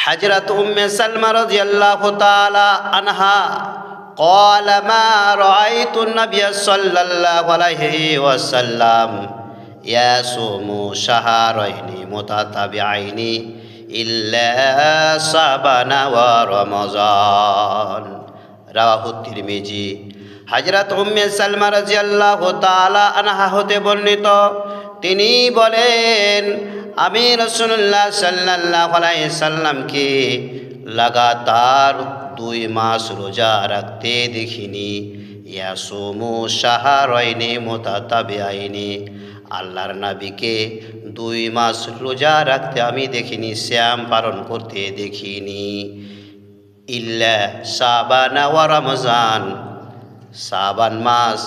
হযরত উম্মে সালমা রাদিয়াল্লাহু তাআলা আনহা قال ما رأيت النبي صلى الله عليه وسلم يصوم شهرين متتابعين إلا شعبان ورمضان رواه الترمذي। হযরত উম্মে সালমা রাদিয়াল্লাহু তাআলা আনহা হতে বর্ণিত, তিনি বলেন আমি রাসূলুল্লাহ সাল্লাল্লাহু আলাইহি সাল্লামকে লাগাতার 2 মাস রোজা রাখতে দেখিনি। ইয়াসুমু শাহরাইনি মুতাতাবিআইনি, আল্লাহর নবীকে 2 মাস রোজা রাখতে আমি দেখিনি, শ্যাম পালন করতে দেখিনি। ইল্লা শাবান ওয়া রমজান, শাবান মাস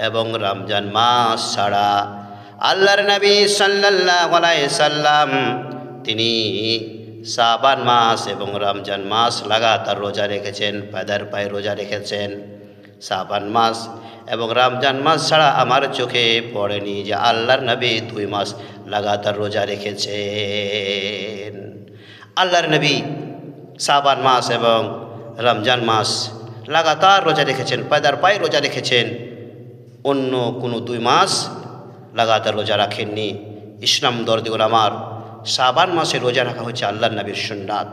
এবং রমজান মাস ছাড়া। আল্লাহর নবী সাল্লাল্লাহু আলাইহি সাল্লাম তিনি শাবান মাস এবং রমজান মাস লাগাতার রোজা রেখেছেন, পেদার পায়ে রোজা রেখেছেন। শাবান মাস এবং রমজান মাস ছাড়া আমার চোখে পড়েনি যে আল্লাহর নবী 2 মাস লাগাতার রোজা রেখেছেন। আল্লাহর নবী শাবান মাস এবং রমজান মাস লাগাতার রোজা রেখেছেন, পেদার পায়ে রোজা রেখেছেন, অন্য কোনো 2 মাস লাগাতার রোজা রাখেননি। ইসলাম দরদি ওলামার শাবান মাসে রোজা রাখা হচ্ছে আল্লাহর নবীর সুন্নাত।